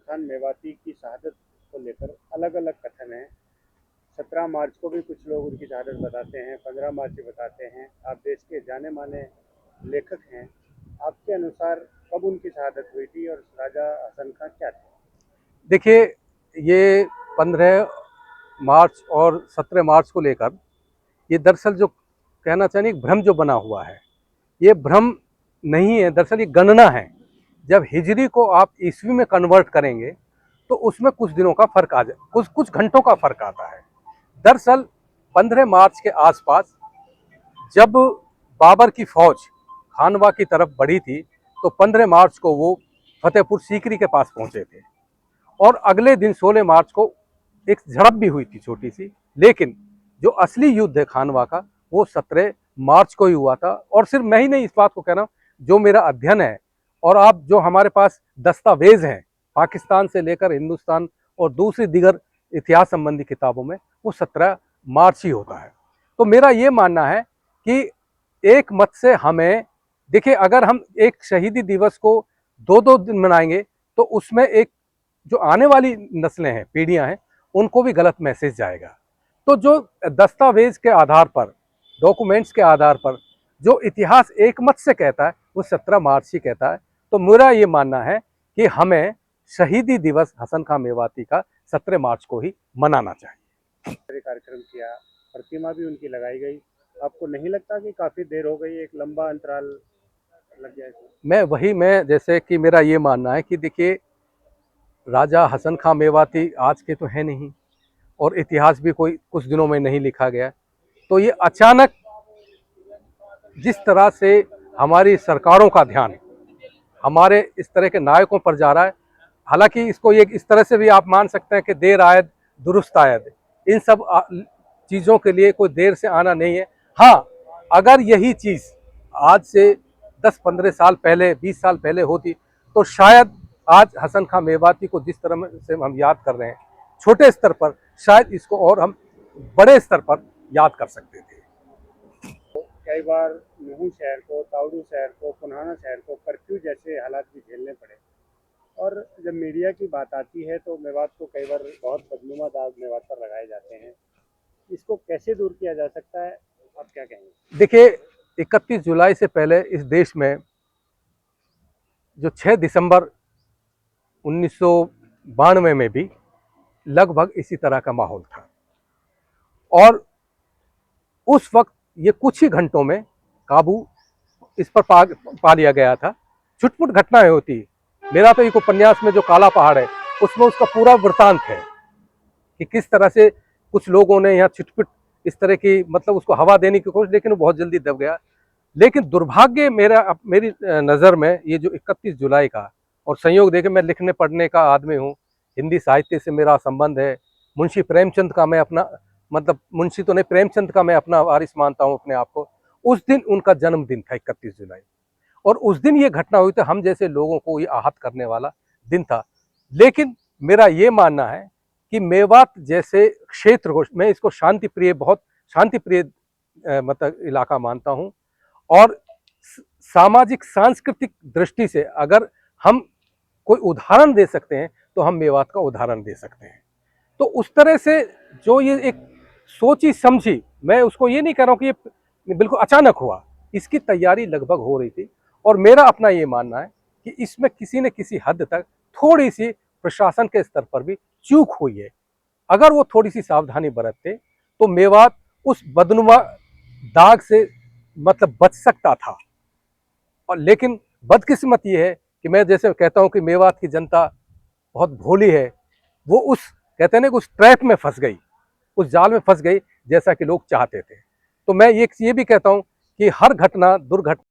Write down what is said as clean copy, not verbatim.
खान मेवाती की शहादत को लेकर अलग अलग कथन हैं। 17 मार्च को भी कुछ लोग उनकी शहादत बताते हैं, 15 मार्च भी बताते हैं। आप देश के जाने माने लेखक हैं, आपके अनुसार कब उनकी शहादत हुई थी और राजा हसन खां क्या थे? देखिए, ये 15 मार्च और 17 मार्च को लेकर ये दरअसल जो कहना चाहिए एक भ्रम जो बना हुआ है, ये भ्रम नहीं है, दरअसल ये गणना है। जब हिजरी को आप ईस्वी में कन्वर्ट करेंगे तो उसमें कुछ दिनों का फर्क आ जाए, कुछ कुछ घंटों का फर्क आता है। दरअसल 15 मार्च के आसपास जब बाबर की फौज खानवा की तरफ बढ़ी थी तो 15 मार्च को वो फतेहपुर सीकरी के पास पहुंचे थे और अगले दिन 16 मार्च को एक झड़प भी हुई थी छोटी सी। लेकिन जो असली युद्ध है खानवा का वो 17 मार्च को ही हुआ था। और सिर्फ मैं ही नहीं इस बात को कह रहा हूँ, जो मेरा अध्ययन है और आप जो हमारे पास दस्तावेज हैं पाकिस्तान से लेकर हिंदुस्तान और दूसरी दिगर इतिहास संबंधी किताबों में, वो 17 मार्च ही होता है। तो मेरा ये मानना है कि एक मत से हमें, देखिए, अगर हम एक शहीदी दिवस को 2-2 दिन मनाएंगे तो उसमें एक जो आने वाली नस्लें हैं, पीढ़ियां हैं, उनको भी गलत मैसेज जाएगा। तो जो दस्तावेज के आधार पर, डॉक्यूमेंट्स के आधार पर जो इतिहास एक मत से कहता है वो 17 मार्च ही कहता है। तो मेरा ये मानना है कि हमें शहीदी दिवस हसन खां मेवाती का 17 मार्च को ही मनाना चाहिए। कार्यक्रम किया, प्रतिमा भी उनकी लगाई गई। आपको नहीं लगता कि काफी देर हो गई, एक लंबा अंतराल लग गया इसमें? मैं जैसे कि मेरा ये मानना है कि देखिए, राजा हसन खां मेवाती आज के तो है नहीं और इतिहास भी कोई कुछ दिनों में नहीं लिखा गया। तो ये अचानक जिस तरह से हमारी सरकारों का ध्यान हमारे इस तरह के नायकों पर जा रहा है, हालांकि इसको ये इस तरह से भी आप मान सकते हैं कि देर आयद दुरुस्त आयद, इन सब चीज़ों के लिए कोई देर से आना नहीं है। हाँ, अगर यही चीज़ आज से 10-15 साल पहले, 20 साल पहले होती तो शायद आज हसन खां मेवाती को जिस तरह से हम याद कर रहे हैं छोटे स्तर पर, शायद इसको और हम बड़े स्तर पर याद कर सकते थे। कई बार नूहू शहर को, ताउडू शहर को, पुनाना शहर को कर्फ्यू जैसे हालात भी झेलने पड़े। और जब मीडिया की बात आती है तो मेवात को कई बार बहुत बदनुमा दाग मेवात पर लगाए जाते हैं। इसको कैसे दूर किया जा सकता है, आप क्या कहेंगे? देखिए, 31 जुलाई से पहले इस देश में जो 6 दिसंबर 1992 में भी लगभग इसी तरह का माहौल था और उस वक्त ये कुछ ही घंटों में काबू इस पर पा लिया गया था। छुटपुट घटनाएं होती। मेरा तो एक उपन्यास में जो काला पहाड़ है उसमें उसका पूरा वृतांत है कि किस तरह से कुछ लोगों ने यहाँ छुटपुट इस तरह की, मतलब उसको हवा देने की कोशिश, लेकिन वो बहुत जल्दी दब गया। लेकिन दुर्भाग्य मेरी नज़र में ये जो 31 जुलाई का, और संयोग देखे मैं लिखने पढ़ने का आदमी हूँ, हिंदी साहित्य से मेरा संबंध है, मुंशी प्रेमचंद का मैं अपना, मतलब मुंशी तो नहीं, प्रेमचंद का मैं अपना वारिस मानता हूँ अपने आप को। उस दिन उनका जन्मदिन था 31 जुलाई, और उस दिन ये घटना हुई तो हम जैसे लोगों को ये आहत करने वाला दिन था। लेकिन मेरा ये मानना है कि मेवात जैसे क्षेत्र को, मैं इसको शांति प्रिय, बहुत शांति प्रिय मतलब इलाका मानता हूँ। और सामाजिक सांस्कृतिक दृष्टि से अगर हम कोई उदाहरण दे सकते हैं तो हम मेवात का उदाहरण दे सकते हैं। तो उस तरह से जो ये एक सोची समझी, मैं उसको ये नहीं कह रहा हूँ कि ये बिल्कुल अचानक हुआ, इसकी तैयारी लगभग हो रही थी। और मेरा अपना ये मानना है कि इसमें किसी न किसी हद तक थोड़ी सी प्रशासन के स्तर पर भी चूक हुई है। अगर वो थोड़ी सी सावधानी बरतते तो मेवात उस बदनुमा दाग से मतलब बच सकता था। और लेकिन बदकिस्मत ये है कि मैं जैसे कहता हूँ कि मेवात की जनता बहुत भोली है, वो उस, कहते हैं ना, उस ट्रैप में फंस गई, उस जाल में फंस गई जैसा कि लोग चाहते थे। तो मैं ये भी कहता हूँ कि हर घटना दुर्घटना